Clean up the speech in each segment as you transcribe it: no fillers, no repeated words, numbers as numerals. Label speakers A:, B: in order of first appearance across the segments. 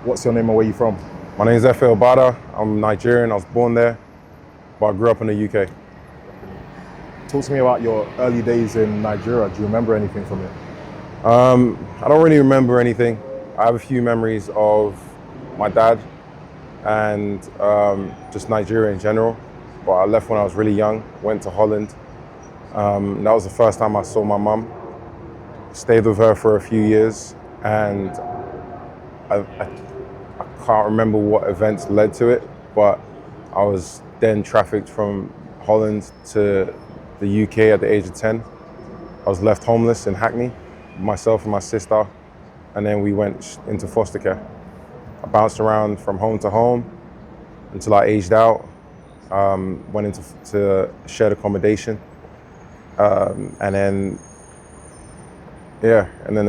A: What's your name and where you from?
B: My name is Obada. I'm Nigerian. I was born there, but I grew up in the UK.
A: Talk to me about your early days in Nigeria. Do you remember anything from it?
B: I don't really remember anything. I have a few memories of my dad and just Nigeria in general. But I left when I was really young, went to Holland. That was the first time I saw my mum. Stayed with her for a few years, and I can't remember what events led to it, but I was then trafficked from Holland to the UK at the age of 10. I was left homeless in Hackney, myself and my sister, and then we went into foster care. I bounced around from home to home until I aged out, went into shared accommodation, and then, yeah, and then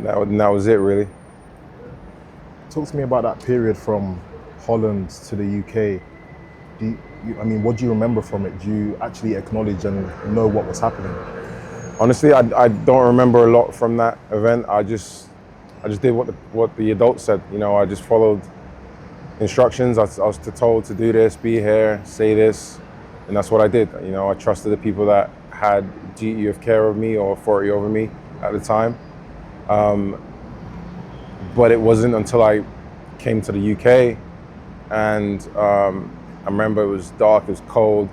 B: that was it really.
A: Talk to me about that period from Holland to the UK. What do you remember from it? Do you actually acknowledge and know what was happening?
B: Honestly, I don't remember a lot from that event. I just did what the adults said. I just followed instructions. I was told to do this, be here, say this, and that's what I did. I trusted the people that had duty of care of me or authority over me at the time. But it wasn't until I came to the UK, and I remember it was dark, it was cold,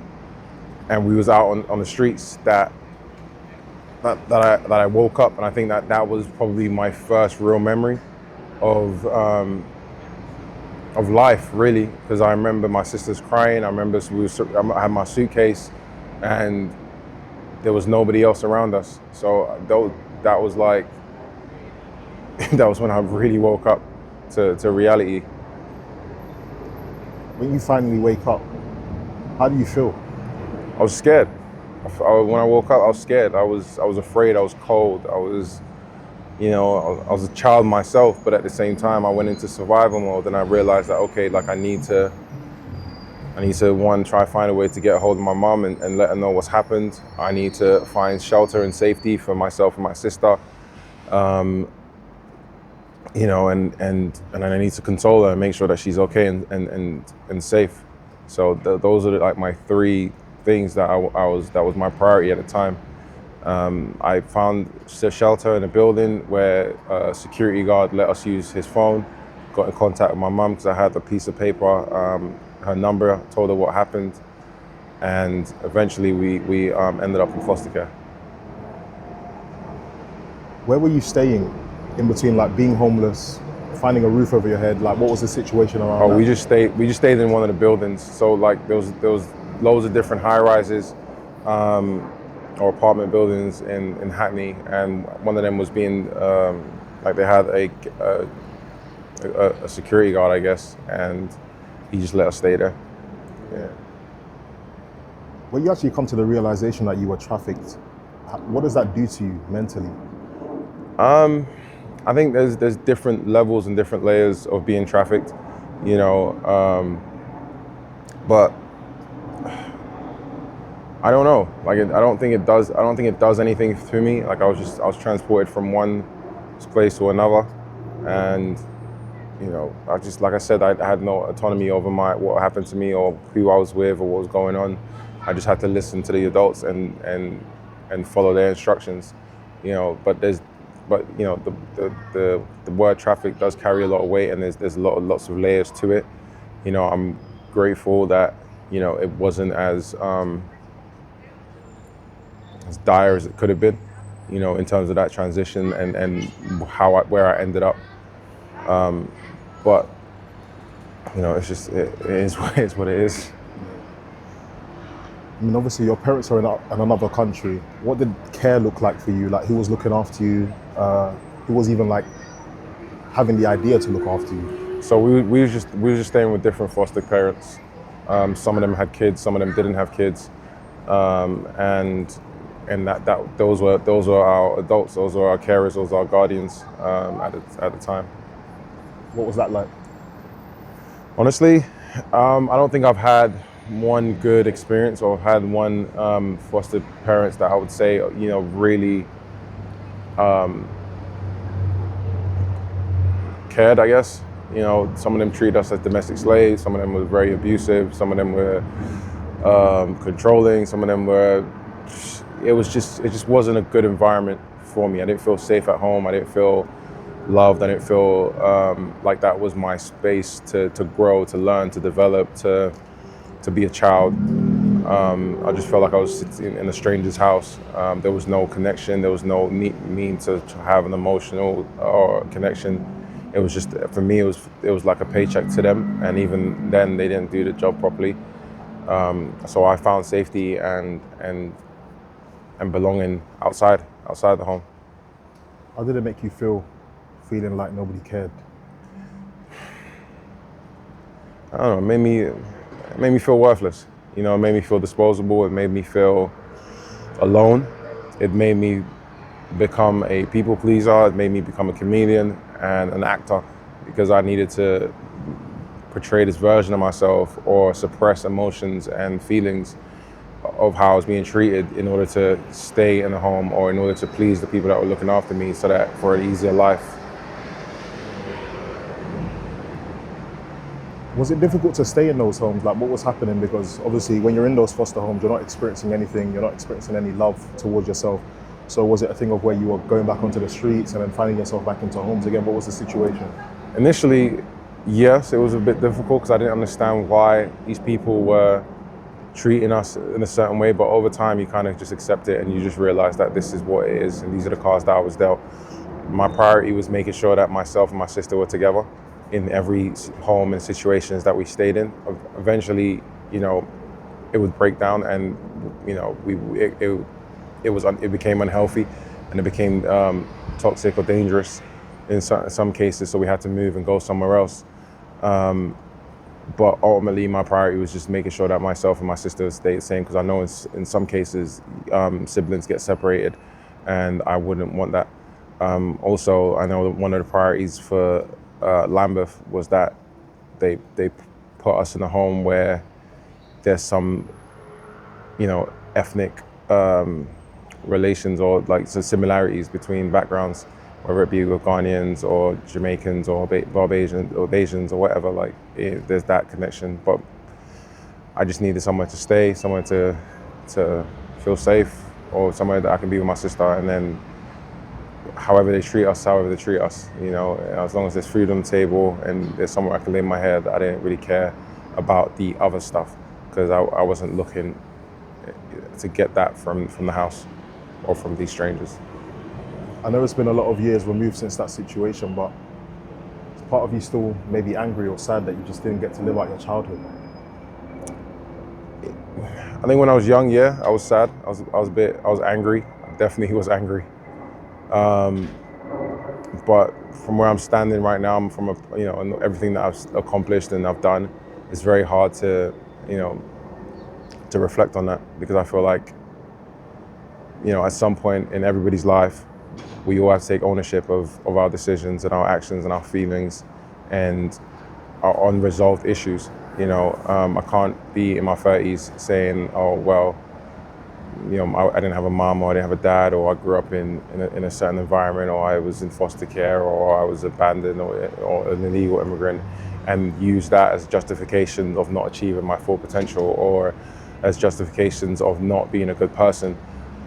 B: and we was out on the streets that I woke up, and I think that was probably my first real memory of life, really, because I remember my sisters crying. I remember I had my suitcase, and there was nobody else around us. So that was like that was when I really woke up to reality.
A: When you finally wake up, how do you feel?
B: I was scared. When I woke up, I was scared. I was afraid. I was cold. I was a child myself, but at the same time, I went into survival mode, and I realized that okay, like I need to try find a way to get a hold of my mom and let her know what's happened. I need to find shelter and safety for myself and my sister. And I need to console her and make sure that she's okay and safe. So those are like my three things that that was my priority at the time. I found shelter in a building where a security guard let us use his phone. Got in contact with my mum because I had a piece of paper, her number, told her what happened, and eventually we ended up in foster care.
A: Where were you staying in between, like being homeless, finding a roof over your head? Like, what was the situation around that?
B: We just stayed in one of the buildings. So like there was loads of different high rises or apartment buildings in Hackney, and one of them was being like they had a security guard, I guess, and he just let us stay there. Yeah.
A: When you actually come to the realization that you were trafficked, what does that do to you mentally?
B: I think there's different levels and different layers of being trafficked, but I don't know. Like I don't think it does anything to me. Like I was transported from one place to another, and like I said, I had no autonomy over what happened to me or who I was with or what was going on. I just had to listen to the adults and follow their instructions, But the word traffic does carry a lot of weight, and there's lots of layers to it. I'm grateful that it wasn't as dire as it could have been, in terms of that transition and where I ended up. But it's just it is what it is.
A: I mean, obviously your parents are in another country. What did care look like for you? Like, who was looking after you? Who was even like having the idea to look after you?
B: So we were just staying with different foster parents. Some of them had kids, some of them didn't have kids, and those were our adults, those were our carers, those were our guardians at the time.
A: What was that like?
B: Honestly, I don't think I've had one good experience or had one foster parents that I would say really cared, I guess. some of them treated us as domestic slaves. Some of them were very abusive. Some of them were controlling. Some of them were. It just wasn't a good environment for me. I didn't feel safe at home. I didn't feel loved. I didn't feel like that was my space to grow, to learn, to develop, to be a child. I just felt like I was sitting in a stranger's house. There was no connection. There was no mean to have an emotional or connection. It was just, for me, it was like a paycheck to them, and even then, they didn't do the job properly. So I found safety and belonging outside the home.
A: How did it make you feel, feeling like nobody cared?
B: I don't know. It made me feel worthless. It made me feel disposable. It made me feel alone. It made me become a people pleaser. It made me become a comedian and an actor, because I needed to portray this version of myself or suppress emotions and feelings of how I was being treated in order to stay in a home, or in order to please the people that were looking after me, so that for an easier life.
A: Was it difficult to stay in those homes? Like, what was happening? Because obviously when you're in those foster homes, you're not experiencing anything, you're not experiencing any love towards yourself. So was it a thing of where you were going back onto the streets and then finding yourself back into homes again? What was the situation?
B: Initially, yes, it was a bit difficult, because I didn't understand why these people were treating us in a certain way, but over time you kind of just accept it, and you just realize that this is what it is, and these are the cards that I was dealt. My priority was making sure that myself and my sister were together in every home and situations that we stayed in. Eventually, it would break down, and it became unhealthy, and it became toxic or dangerous in some cases. So we had to move and go somewhere else. But ultimately, my priority was just making sure that myself and my sister stayed the same, because I know in some cases siblings get separated, and I wouldn't want that. Also, I know one of the priorities for Lambeth was that they put us in a home where there's some, ethnic relations, or like some similarities between backgrounds, whether it be with Ghanaians or Jamaicans or Barbadians or Asians or whatever. Like, there's that connection. But I just needed somewhere to stay, somewhere to feel safe, or somewhere that I can be with my sister, and then however they treat us, as long as there's food on the table and there's somewhere I can lay my head. I didn't really care about the other stuff, because I wasn't looking to get that from the house or from these strangers.
A: I know it's been a lot of years removed since that situation, but is part of you still maybe angry or sad that you just didn't get to live out your childhood?
B: I think when I was young, yeah, I was sad. I was angry. I definitely was angry. But from where I'm standing right now, I'm from and everything that I've accomplished and I've done, it's very hard to reflect on that, because I feel like, at some point in everybody's life, we all have to take ownership of our decisions and our actions and our feelings and our unresolved issues. I can't be in my 30s saying, oh, well, I didn't have a mom, or I didn't have a dad, or I grew up in a certain environment, or I was in foster care, or I was abandoned, or an illegal immigrant, and use that as justification of not achieving my full potential, or as justifications of not being a good person,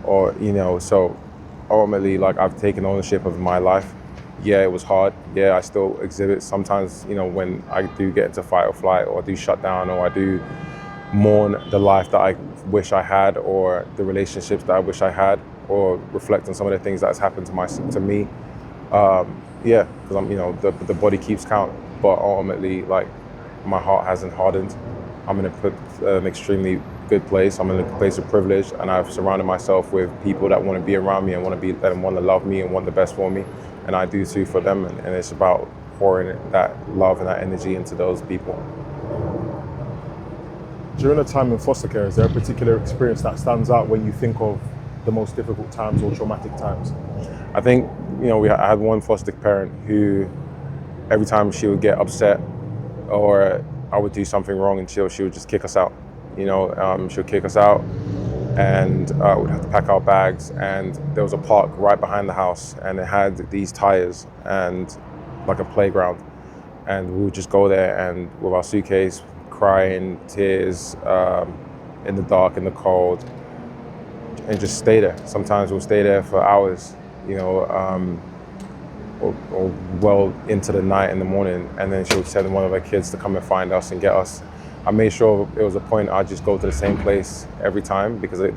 B: or so ultimately, like, I've taken ownership of my life. Yeah, it was hard. Yeah, I still exhibit sometimes, when I do get into fight or flight, or I do shut down, or I do mourn the life that I wish I had, or the relationships that I wish I had, or reflect on some of the things that's happened to me. Yeah, because I'm, the body keeps count, but ultimately, like, my heart hasn't hardened. I'm in an extremely good place. I'm in a place of privilege, and I've surrounded myself with people that want to be around me and want to love me and want the best for me, and I do too for them. And it's about pouring that love and that energy into those people.
A: During a time in foster care, is there a particular experience that stands out when you think of the most difficult times or traumatic times?
B: I think, I had one foster parent who, every time she would get upset, or I would do something wrong, and she would just kick us out. She would kick us out, and we'd have to pack our bags. And there was a park right behind the house, and it had these tires and like a playground. and we would just go there and with our suitcase, crying, tears, in the dark, in the cold, and just stay there. Sometimes we'll stay there for hours, you know, or well into the night in the morning, and then she would send one of her kids to come and find us and get us. I made sure it was a point I'd just go to the same place every time, because it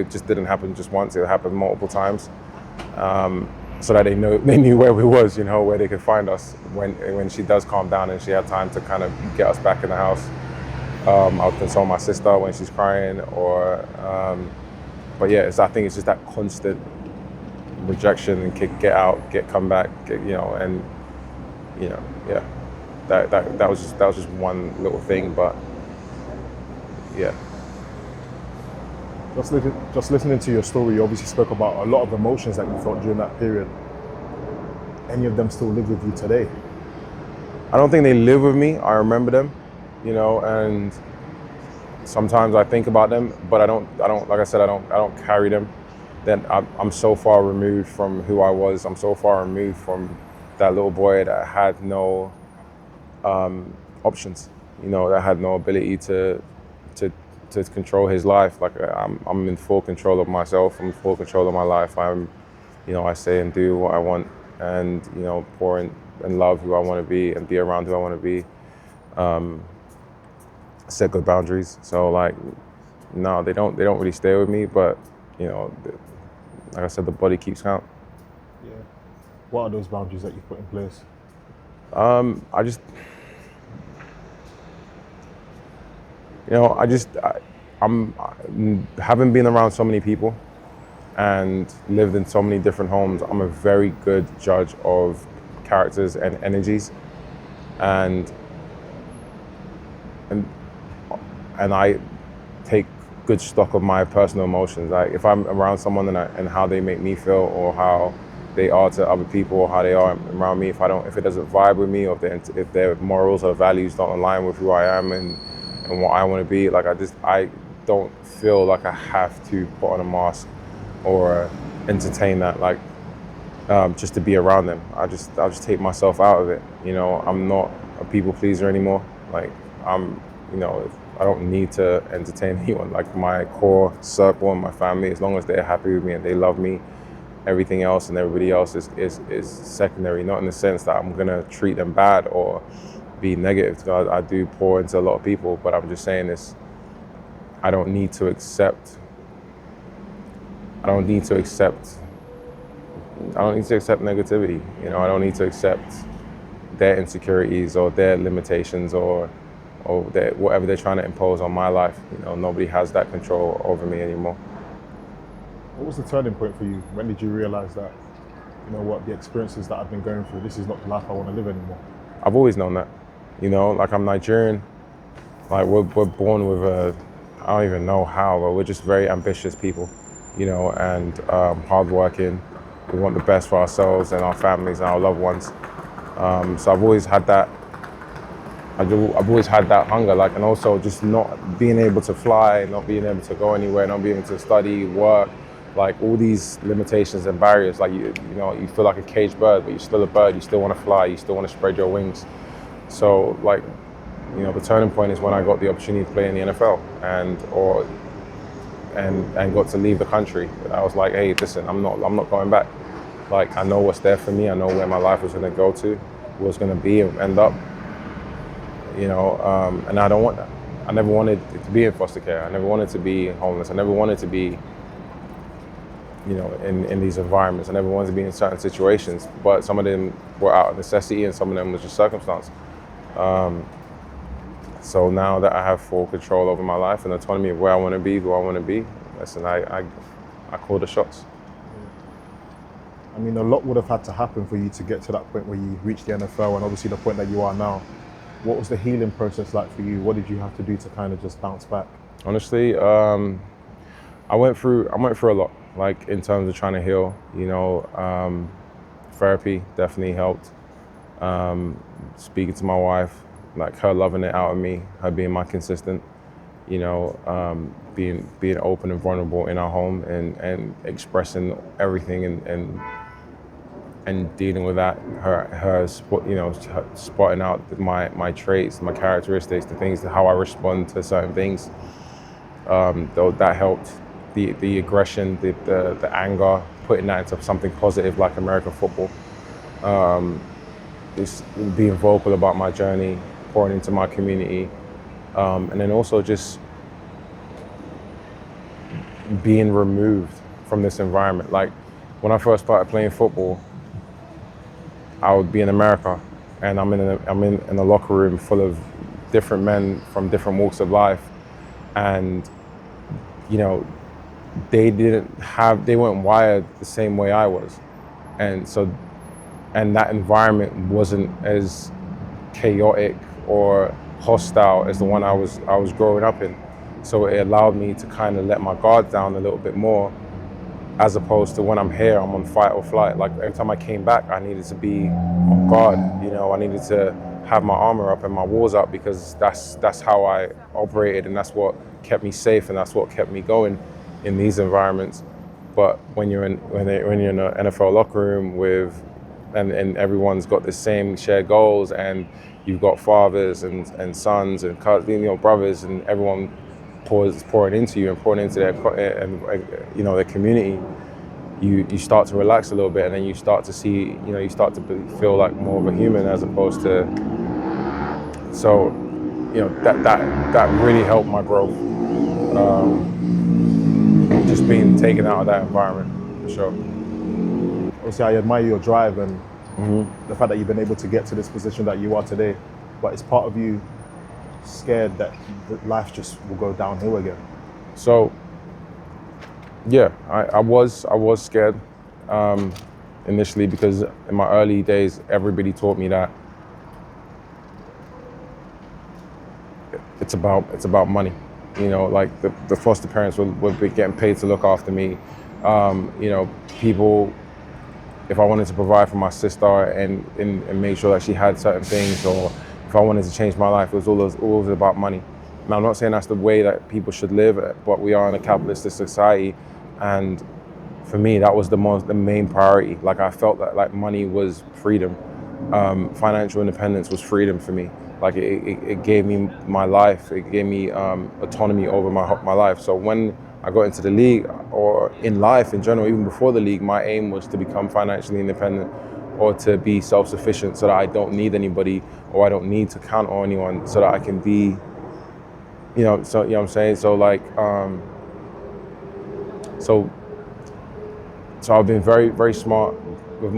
B: just didn't happen just once, it happened multiple times. So that they knew where we was, you know, where they could find us when she does calm down and she had time to kind of get us back in the house. I'll console my sister when she's crying, but yeah, I think it's just that constant rejection and get out, come back, you know, and you know, yeah, that was just one little thing, but yeah.
A: Just listening to your story, you obviously spoke about a lot of emotions that you felt during that period. Any of them still live with you today?
B: I don't think they live with me. I remember them, you know, and sometimes I think about them, but I don't. Like I said, I don't carry them. Then I'm so far removed from who I was. I'm so far removed from that little boy that had no options, you know, that had no ability to control his life. Like I'm in full control of myself. I'm in full control of my life. You know, I say and do what I want, and you know, pour in and love who I want to be and be around who I want to be. Set good boundaries. So like, no, they don't really stay with me, but you know, like I said, the body keeps count.
A: Yeah. What are those boundaries that you put in place?
B: I just, you know, I'm having been around so many people and lived in so many different homes. I'm a very good judge of characters and energies, and I take good stock of my personal emotions. Like if I'm around someone and how they make me feel, or how they are to other people, or how they are around me, if it doesn't vibe with me, or if their morals or values don't align with who I am and what I want to be, like I don't feel like I have to put on a mask or entertain that, like just to be around them. I'll just take myself out of it. You know, I'm not a people pleaser anymore. Like you know, I don't need to entertain anyone. Like my core circle and my family, as long as they're happy with me and they love me, everything else and everybody else is secondary. Not in the sense that I'm gonna treat them bad or be negative. Because I do pour into a lot of people, but I'm just saying this. I don't need to accept negativity. You know, I don't need to accept their insecurities or their limitations or whatever they're trying to impose on my life. You know, nobody has that control over me anymore.
A: What was the turning point for you? When did you realize that, you know what, the experiences that I've been going through, this is not the life I want to live anymore?
B: I've always known that. You know, like I'm Nigerian. Like we're born with I don't even know how, but we're just very ambitious people, you know, and hardworking. We want the best for ourselves and our families and our loved ones. So I've always had that. I've always had that hunger, like, and also just not being able to fly, not being able to go anywhere, not being able to study, work, like all these limitations and barriers. Like you know, you feel like a caged bird, but you're still a bird. You still want to fly. You still want to spread your wings. So like, you know, the turning point is when I got the opportunity to play in the NFL and got to leave the country. I was like, hey, listen, I'm not going back. Like I know what's there for me. I know where my life was going to go to, what's going to be and end up. You know, and I don't want that. I never wanted to be in foster care. I never wanted to be homeless. I never wanted to be, you know, in these environments. I never wanted to be in certain situations. But some of them were out of necessity, and some of them was just circumstance. So now that I have full control over my life and autonomy of where I want to be, who I want to be, listen, I call the shots.
A: I mean, a lot would have had to happen for you to get to that point where you reached the NFL, and obviously the point that you are now. What was the healing process like for you? What did you have to do to kind of just bounce back?
B: Honestly, I went through a lot, like in terms of trying to heal. You know, therapy definitely helped. Speaking to my wife, like her loving it out of me, her being my consistent. You know, being open and vulnerable in our home and expressing everything and dealing with that, her spotting out my traits, my characteristics, the things, how I respond to certain things. Though that helped. The aggression, the anger, putting that into something positive like American football. Just being vocal about my journey, pouring into my community, and then also just being removed from this environment. Like when I first started playing football, I would be in America, and I'm in a locker room full of different men from different walks of life, and you know, they weren't wired the same way I was, and that environment wasn't as chaotic or hostile as the one I was growing up in. So it allowed me to kind of let my guard down a little bit more, as opposed to when I'm here, I'm on fight or flight. Like every time I came back, I needed to be on guard. I needed to have my armor up and my walls up, because that's how I operated, and that's what kept me safe, and that's what kept me going in these environments. But when you're in an NFL locker room and everyone's got the same shared goals, and you've got fathers and sons and brothers, and everyone pouring into you and pouring into their community, you start to relax a little bit, and then you start to see, you start to feel like more of a human, as opposed to, so, that really helped my growth. Just being taken out of that environment, for sure.
A: Obviously, I admire your drive and the fact that you've been able to get to this position that you are today. But is part of you scared that life just will go downhill again?
B: So, yeah, I was scared initially, because in my early days, everybody taught me that it's about money. Like the foster parents would be getting paid to look after me. People, if I wanted to provide for my sister and make sure that she had certain things, or if I wanted to change my life, it was always about money. Now, I'm not saying that's the way that people should live, but we are in a capitalistic society, and for me, that was the main priority. Like, I felt that like money was freedom. Financial independence was freedom for me. Like it gave me my life. It gave me autonomy over my life. So when I got into the league, or in life in general, even before the league, my aim was to become financially independent, or to be self-sufficient, so that I don't need anybody, or I don't need to count on anyone, so that I can be, so what I'm saying. So like, so I've been very, very smart with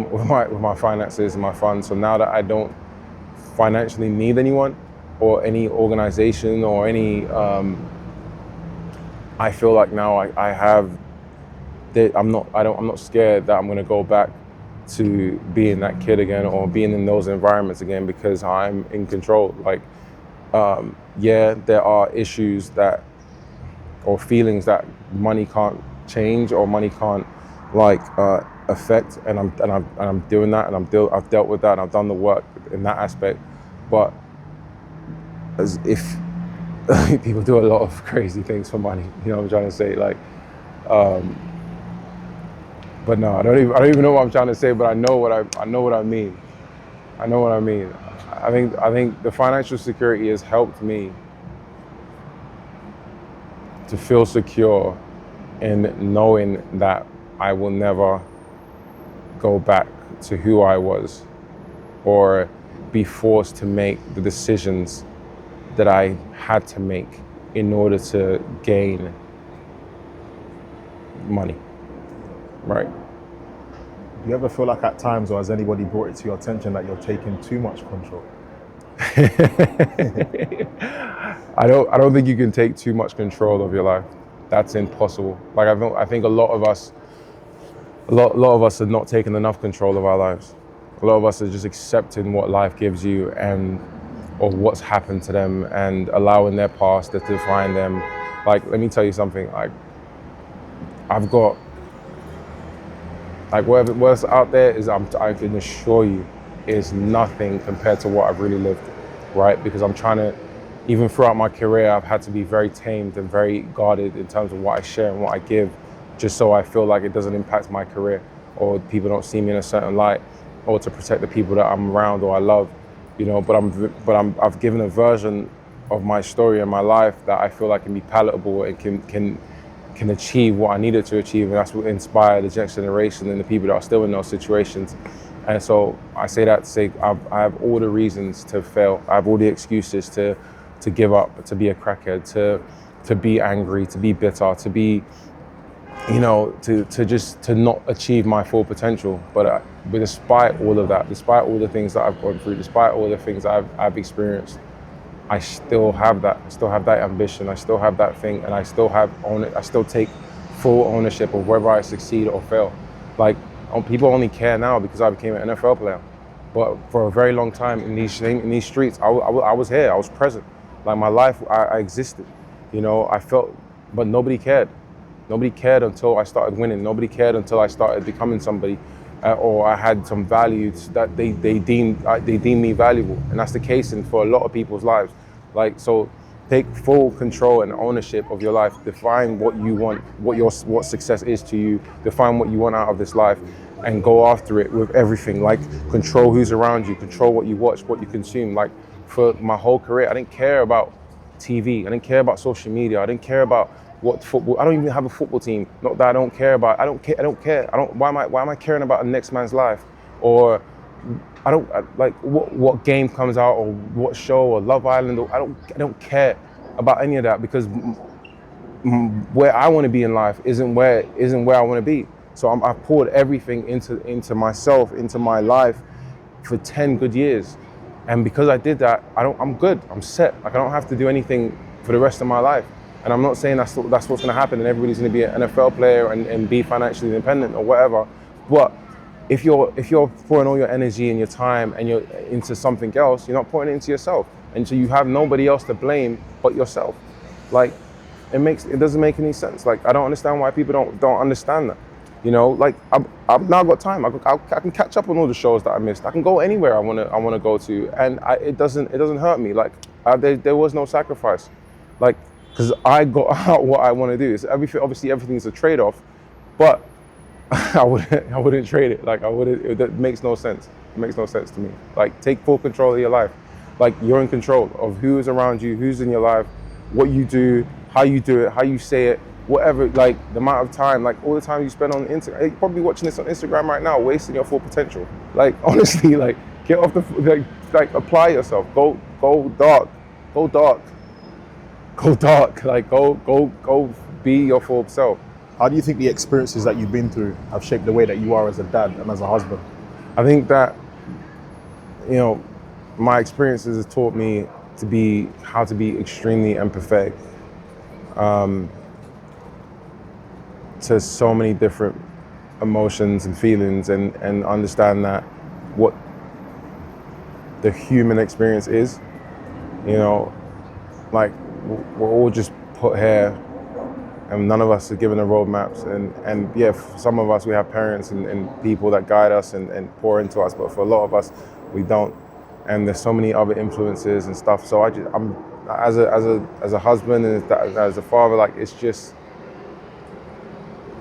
B: my finances and my funds. So now that I don't financially need anyone or any organization or any, I feel like now I have, I'm not scared that I'm going to go back to being that kid again, or being in those environments again, because I'm in control. Like, yeah, there are issues or feelings that money can't change, or money can't affect, and I'm doing that, and I've dealt with that, and I've done the work in that aspect. But as if people do a lot of crazy things for money, what I'm trying to say, like, but no, I don't even know what I'm trying to say, but I know what I mean. I know what I mean. I think the financial security has helped me to feel secure in knowing that I will never go back to who I was, or be forced to make the decisions that I had to make in order to gain money, right?
A: Do you ever feel like at times, or has anybody brought it to your attention, that you're taking too much control?
B: I don't think you can take too much control of your life. That's impossible. Like, I think a lot of us are not taking enough control of our lives. A lot of us are just accepting what life gives you, or what's happened to them, and allowing their past to define them. Like, let me tell you something. Like, I've got, like, what's out there is, I can assure you, is nothing compared to what I've really lived, right? Because I'm trying to, even throughout my career, I've had to be very tamed and very guarded in terms of what I share and what I give, just so I feel like it doesn't impact my career, or people don't see me in a certain light. or to protect the people that I'm around or I love, you know. I've given a version of my story and my life that I feel like can be palatable and can achieve what I needed to achieve, and that's what inspired the next generation and the people that are still in those situations. And so I say that to say I have all the reasons to fail. I have all the excuses to give up, to be a crackhead, to be angry, to be bitter, to be, you know, to not achieve my full potential. But despite all of that, despite all the things that I've gone through, despite all the things I've experienced, I still have that. I still have that ambition. I still have that thing, and I still take full ownership of whether I succeed or fail. Like, people only care now because I became an NFL player, but for a very long time in these streets, I was here. I was present. Like, my life, I existed. You know, I felt, but nobody cared. Nobody cared until I started winning. Nobody cared until I started becoming somebody, or I had some values that they deemed me valuable. And that's the case for a lot of people's lives. Like, so take full control and ownership of your life. Define what you want, what success is to you. Define what you want out of this life, and go after it with everything. Like, control who's around you, control what you watch, what you consume. Like, for my whole career, I didn't care about TV. I didn't care about social media. I didn't care about what football. I don't even have a football team. Not that I don't care about. I don't care. Why am I caring about the next man's life? Or like what game comes out, or what show, or Love Island. Or I don't care about any of that, because where I want to be in life isn't where I want to be. So I've poured everything into myself, into my life, for 10 good years. And because I did that, I'm good. I'm set. Like, I don't have to do anything for the rest of my life. And I'm not saying that's what's going to happen and everybody's going to be an NFL player and be financially independent or whatever. But if you're pouring all your energy and your time and you're into something else, you're not pouring it into yourself. And so you have nobody else to blame but yourself. Like, it doesn't make any sense. Like, I don't understand why people don't understand that. You know, like, I've now got time. I can catch up on all the shows that I missed. I can go anywhere I wanna go to, and it doesn't hurt me. Like, there was no sacrifice, like, because I got out what I want to do. It's obviously everything's a trade-off, but I wouldn't trade it. Like, that makes no sense. It makes no sense to me. Like, take full control of your life. Like, you're in control of who is around you, who's in your life, what you do, how you do it, how you say it. Whatever, like, the amount of time, like, all the time you spend on Instagram. You're probably watching this on Instagram right now, wasting your full potential. Like, honestly, like, get off like apply yourself. Go dark. Like, go be your full self.
A: How do you think the experiences that you've been through have shaped the way that you are as a dad and as a husband?
B: I think that, you know, my experiences have taught me how to be extremely empathetic. To so many different emotions and feelings, and understand that what the human experience is, you know, like, we're all just put here, and none of us are given the roadmaps, and yeah, for some of us we have parents and people that guide us and pour into us, but for a lot of us we don't, and there's so many other influences and stuff. So I'm as a husband and as a father, like, it's just,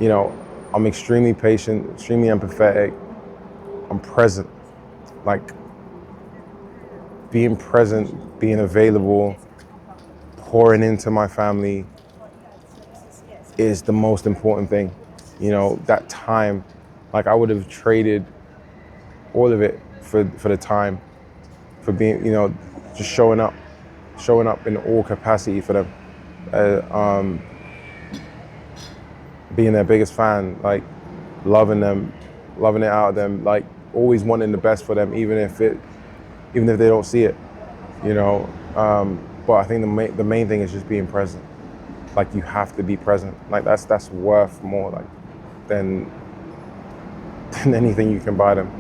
B: you know, I'm extremely patient, extremely empathetic. I'm present. Like, being present, being available, pouring into my family is the most important thing. You know, that time, like, I would have traded all of it for the time, for being, you know, just showing up in all capacity for them. Being their biggest fan, like, loving it out of them, like, always wanting the best for them, even if they don't see it, you know. But I think the main thing is just being present. Like, you have to be present. Like, that's worth more, like, than anything you can buy them.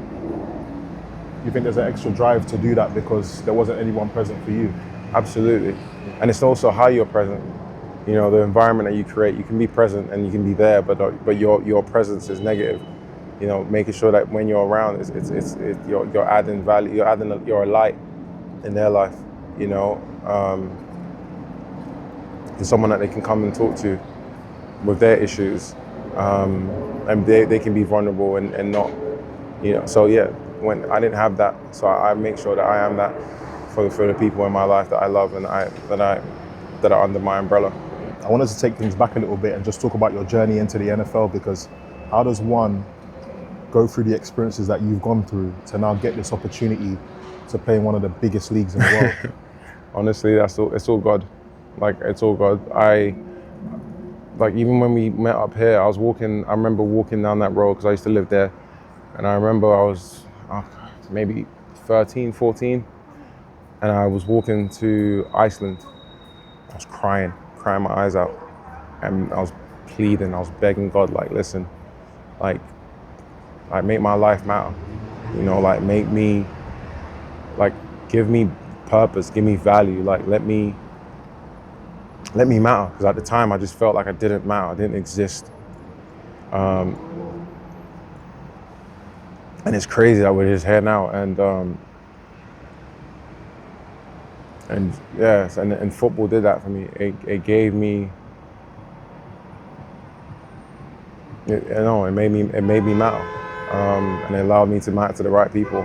A: You think there's an extra drive to do that because there wasn't anyone present for you?
B: Absolutely. And it's also how you're present. You know, the environment that you create. You can be present and you can be there, but your presence is negative. You know, making sure that when you're around, you're adding value. You're a light in their life. You know, and someone that they can come and talk to with their issues, and they can be vulnerable and not, you know. So yeah, when I didn't have that. So I make sure that I am that for the people in my life that I love and that are under my umbrella.
A: I wanted to take things back a little bit and just talk about your journey into the NFL, because how does one go through the experiences that you've gone through to now get this opportunity to play in one of the biggest leagues in the world?
B: Honestly, it's all God. Like, it's all God. Like, even when we met up here, I remember walking down that road because I used to live there. And I remember I was maybe 13, 14, and I was walking to Iceland. I was crying my eyes out. And I was pleading, I was begging God, like, listen, like make my life matter. You know, like give me purpose, give me value, like let me matter. Because at the time I just felt like I didn't matter, I didn't exist. And it's crazy that we're just here now. And yes, and football did that for me. It gave me, it made me matter. And it allowed me to matter to the right people.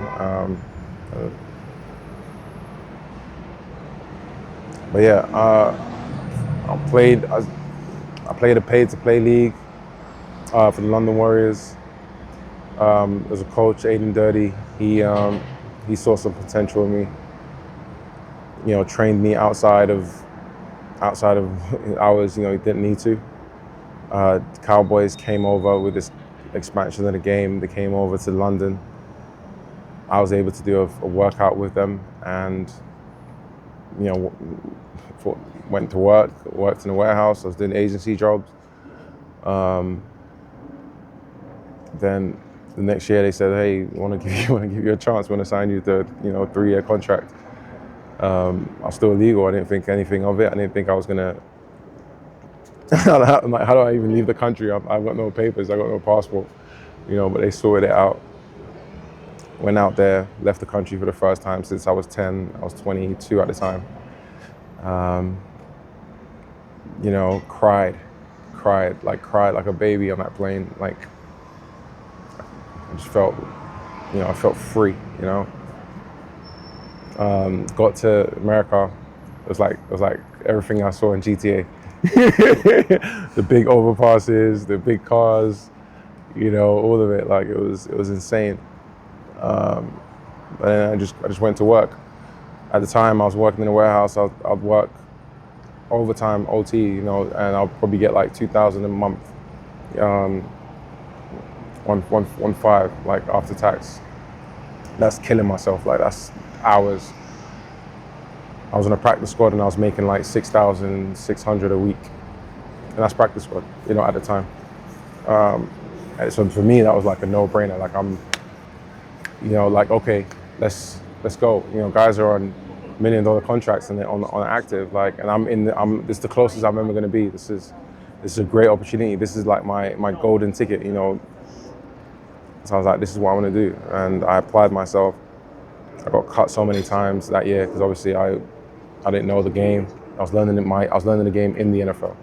B: But yeah, I played a pay-to-play league for the London Warriors. There's a coach, Aiden Dirty. He saw some potential in me. You know, trained me outside of hours. You know, he didn't need to. Cowboys came over with this expansion of the game. They came over to London. I was able to do a workout with them, and you know, went to worked in a warehouse. I was doing agency jobs. Then the next year they said, "Hey, we want to give you a chance. We want to sign you to, you know, a 3-year contract." I was still illegal. I didn't think anything of it. I didn't think I was gonna. I'm like, how do I even leave the country? I've got no papers. I got no passport. You know, but they sorted it out. Went out there, left the country for the first time since I was 10. I was 22 at the time. You know, cried like a baby on that plane. Like, I just felt, you know, I felt free. You know. Got to America. It was like everything I saw in GTA. The big overpasses, the big cars, you know, all of it. Like, it was insane. And then I just went to work. At the time, I was working in a warehouse. I'd work overtime, OT, you know, and I'll probably get like 2,000 a month, 1.5, like after tax. That's killing myself. Like, that's hours. I was on a practice squad and I was making like 6,600 a week, and that's practice squad, you know, at the time. And so for me, that was like a no-brainer. Like, I'm, you know, like, okay, let's go. You know, guys are on $1 million contracts and they're on active. Like, and this is the closest I'm ever going to be. This is a great opportunity. This is like my golden ticket, you know. So I was like, this is what I want to do, and I applied myself. I got cut so many times that year because obviously I didn't know the game. I was learning the game in the NFL.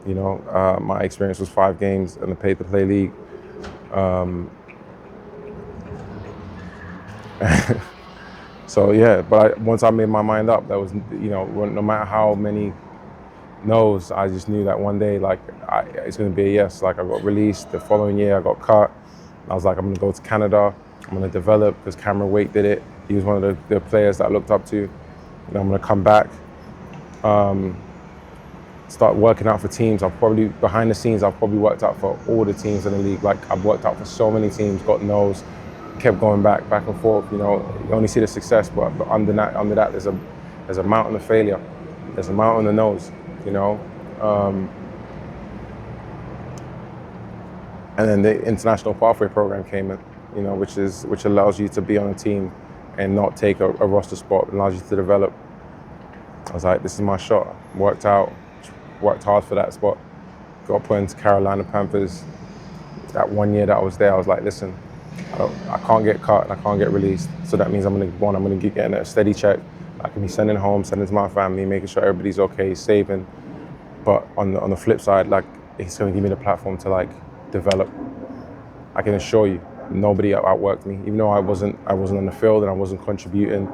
B: You know, my experience was 5 games in the pay-to-play league. So yeah, but once I made my mind up, that was, you know, no matter how many no's, I just knew that one day, like, it's going to be a yes. Like, I got released the following year. I got cut. I was like, I'm going to go to Canada. I'm going to develop, because Cameron Wake did it. He was one of the players that I looked up to. You know, I'm going to come back, start working out for teams. Behind the scenes, I've probably worked out for all the teams in the league. Like, I've worked out for so many teams, got no's, kept going back and forth. You know, you only see the success, but under that, there's a mountain of failure. There's a mountain of no's, you know. And then the International Pathway Program came in, you know, which allows you to be on a team and not take a roster spot. It allows you to develop. I was like, this is my shot. Worked hard for that spot. Got put into Carolina Panthers. That 1 year that I was there, I was like, listen, I can't get cut and I can't get released. So that means I'm going to get a steady check. I can be sending home, sending to my family, making sure everybody's okay, saving. But on the flip side, like, it's going to give me the platform to, like, develop. I can assure you, nobody outworked me. Even though I wasn't on the field and I wasn't contributing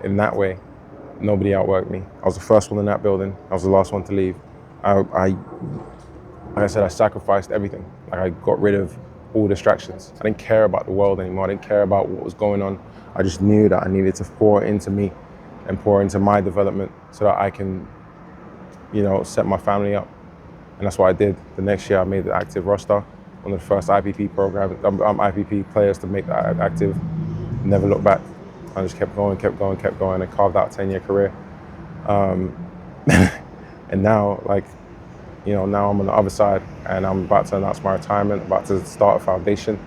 B: in that way, nobody outworked me. I was the first one in that building. I was the last one to leave. Like I said, I sacrificed everything. Like I got rid of all distractions. I didn't care about the world anymore. I didn't care about what was going on. I just knew that I needed to pour into me and pour into my development so that I can, set my family up. And that's what I did. The next year I made the active roster, one of the first IPP programs, IPP players to make that active. Never looked back. I just kept going, and carved out a 10-year career. And now, now I'm on the other side, and I'm about to announce my retirement, about to start a foundation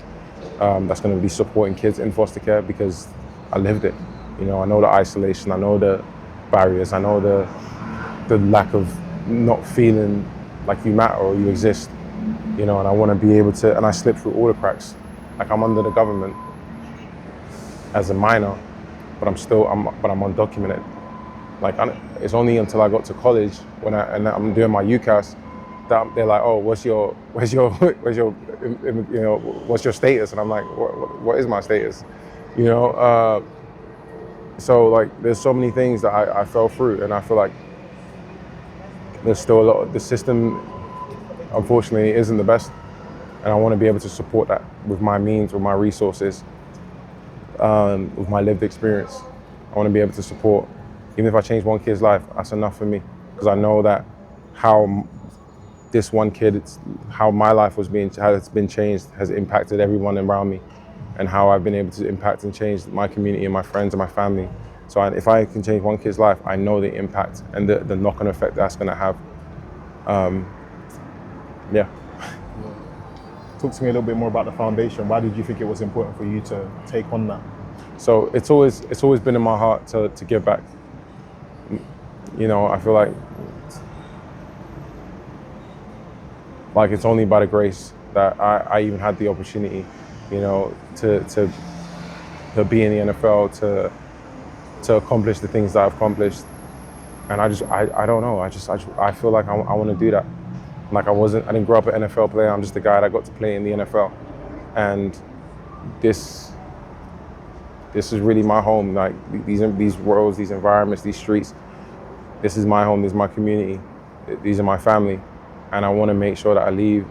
B: that's going to be supporting kids in foster care because I lived it. I know the isolation, I know the barriers, I know the lack of not feeling like you matter or you exist, and I want to be able to, and I slipped through all the cracks. Like I'm under the government as a minor, but I'm undocumented. It's only until I got to college and I'm doing my UCAS that they're like, oh, what's your status? And I'm like, what is my status? So like, there's so many things that I fell through, and I feel like there's still a lot of the system, unfortunately, isn't the best. And I want to be able to support that with my means, with my resources, with my lived experience. I want to be able to support, even if I change one kid's life, that's enough for me. Because I know that how this one kid, how my life how it's been changed, has impacted everyone around me, and how I've been able to impact and change my community and my friends and my family. So if I can change one kid's life, I know the impact and the knock-on effect that's going to have. Yeah.
A: Talk to me a little bit more about the foundation. Why did you think it was important for you to take on that?
B: So it's always been in my heart to give back. I feel like it's only by the grace that I even had the opportunity, to be in the NFL, to accomplish the things that I've accomplished. And I don't know. I feel like I want to do that. Like I didn't grow up an NFL player. I'm just a guy that got to play in the NFL. And this is really my home. Like these roads, these environments, these streets, this is my home, this is my community, these are my family. And I want to make sure that I leave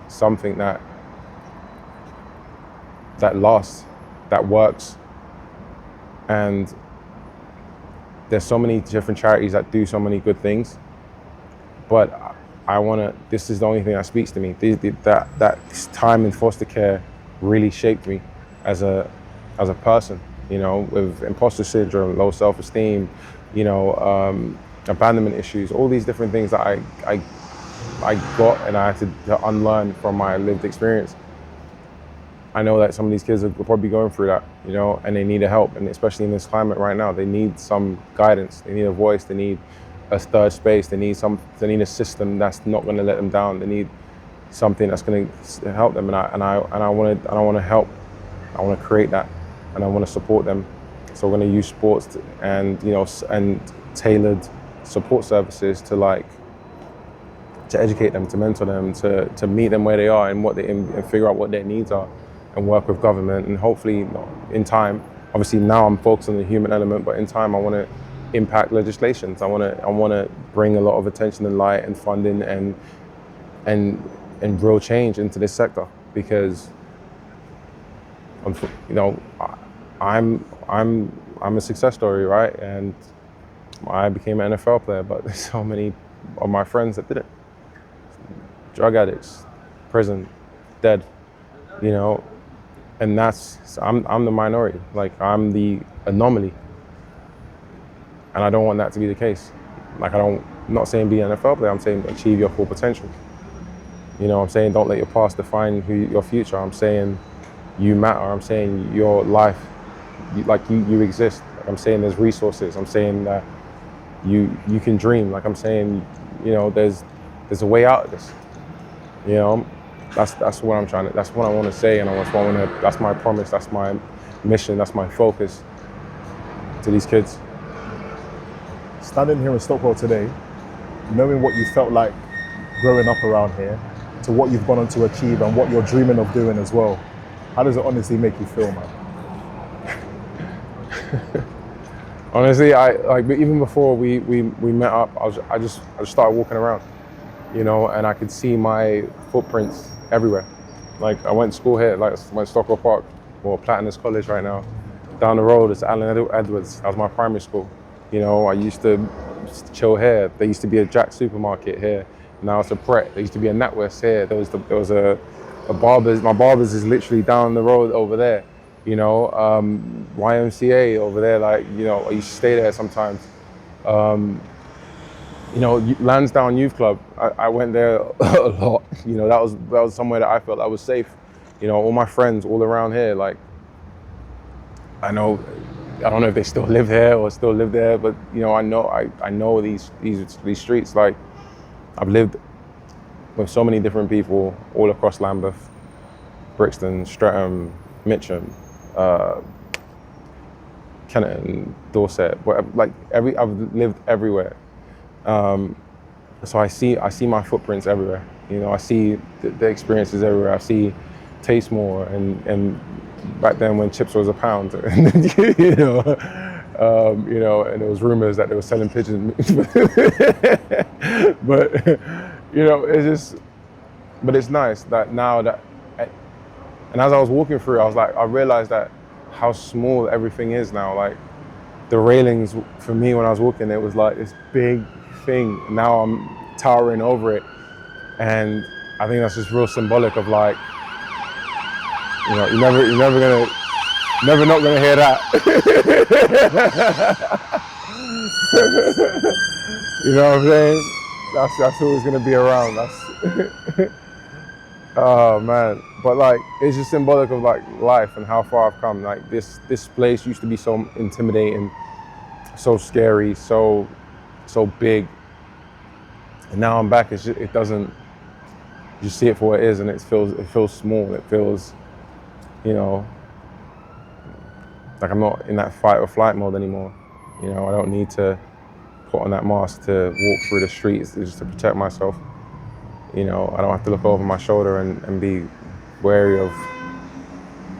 B: something that lasts, that works. And there's so many different charities that do so many good things, but this is the only thing that speaks to me. That time in foster care really shaped me as a person, with imposter syndrome, low self-esteem, abandonment issues, all these different things that I got and I had to unlearn from my lived experience. I know that some of these kids are probably going through that, and they need help. And especially in this climate right now, they need some guidance. They need a voice. They need a third space. They need a system that's not going to let them down. They need something that's going to help them. And I want to help. I want to create that, and I want to support them. So we're going to use sports and tailored support services to educate them, to mentor them, to meet them where they are and figure out what their needs are, and work with government. And hopefully in time, obviously now I'm focused on the human element, but in time I want to impact legislations. I want to bring a lot of attention and light and funding and real change into this sector, because I'm a success story, right? And I became an NFL player, but there's so many of my friends that didn't. Drug addicts, prison, dead, and I'm the minority. Like I'm the anomaly, and I don't want that to be the case. I'm not saying be an NFL player. I'm saying achieve your full potential. I'm saying don't let your past define your future. I'm saying you matter. I'm saying your life, you exist. I'm saying there's resources. I'm saying that you can dream. I'm saying, there's a way out of this. That's what I'm that's what I want to say, and that's my promise, that's my mission, that's my focus to these kids.
A: Standing here in Stockwell today, knowing what you felt like growing up around here, to what you've gone on to achieve and what you're dreaming of doing as well, How does it honestly make you feel, man?
B: Honestly, I like even before we met up, I just started walking around, you know, and I could see my footprints everywhere. Like I went to school here, like I went to Stockwell Park or Platinum College right now. Down the road is Allen Edwards. That was my primary school. You know, I used to chill here. There used to be a Jack supermarket here. Now it's a Pret. There used to be a NatWest here. There was a Barber's. My Barber's is literally down the road over there. You know, YMCA over there. Like, you know, I used to stay there sometimes. You know, Lansdowne Youth Club. I went there a lot. You know, that was somewhere that I felt I was safe. You know, all my friends all around here. Like, I don't know if they still live here or still live there, but you know, I know these streets. Like, I've lived with so many different people all across Lambeth, Brixton, Streatham, Mitcham, Kenneton, Dorset. Like I've lived everywhere. So I see my footprints everywhere. You know, I see the experiences everywhere. I see Tastemore and back then when chips was £1, you know, and there was rumors that they were selling pigeons. But you know, but it's nice that now that, and as I was walking through, I realized that how small everything is now. Like the railings for me when I was walking, it was like this big thing. Now I'm towering over it, and I think that's just real symbolic of like, you know, you're never not gonna hear that. You know what I'm saying? That's always gonna be around. Oh man. But like, it's just symbolic of like life and how far I've come. Like this place used to be so intimidating, so scary, so big. And now I'm back. It doesn't. You see it for what it is, and it feels small. It feels, you know, like I'm not in that fight or flight mode anymore. You know, I don't need to put on that mask to walk through the streets just to protect myself. You know, I don't have to look over my shoulder and be wary of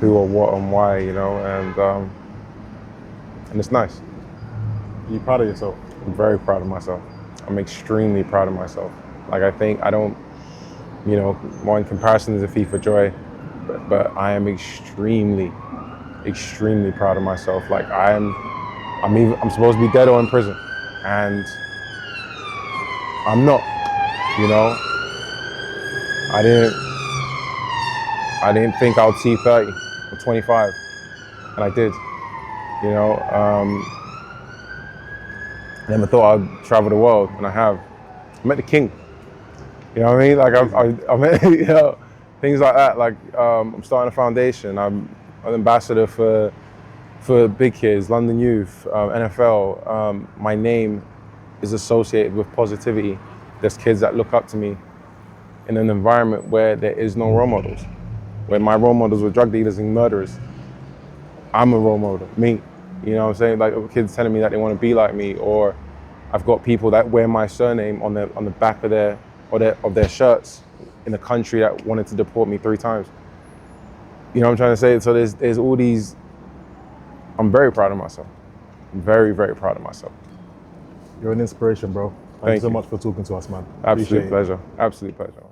B: who or what and why, you know, and it's nice.
A: Are you proud of yourself?
B: I'm very proud of myself. I'm extremely proud of myself. Like I think I don't, you know, one comparison is a thief of joy, but I am extremely proud of myself. Like I'm supposed to be dead or in prison, and I'm not. You know, I didn't think I would see 30 or 25, and I did. You know, I never thought I'd travel the world, and I have. I met the king. You know what I mean? Like I met, you know, things like that. Like I'm starting a foundation. I'm an ambassador for big kids, London Youth, NFL. My name is associated with positivity. There's kids that look up to me in an environment where there is no role models, where my role models were drug dealers and murderers. I'm a role model, me. You know what I'm saying? Like kids telling me that they want to be like me, or I've got people that wear my surname on the back of their shirts in a country that wanted to deport me 3 times. You know what I'm trying to say? So there's all these. I'm very proud of myself. I'm very, very proud of myself.
A: You're an inspiration, bro. Thank you so much for talking to us, man.
B: Absolute pleasure. Absolute pleasure.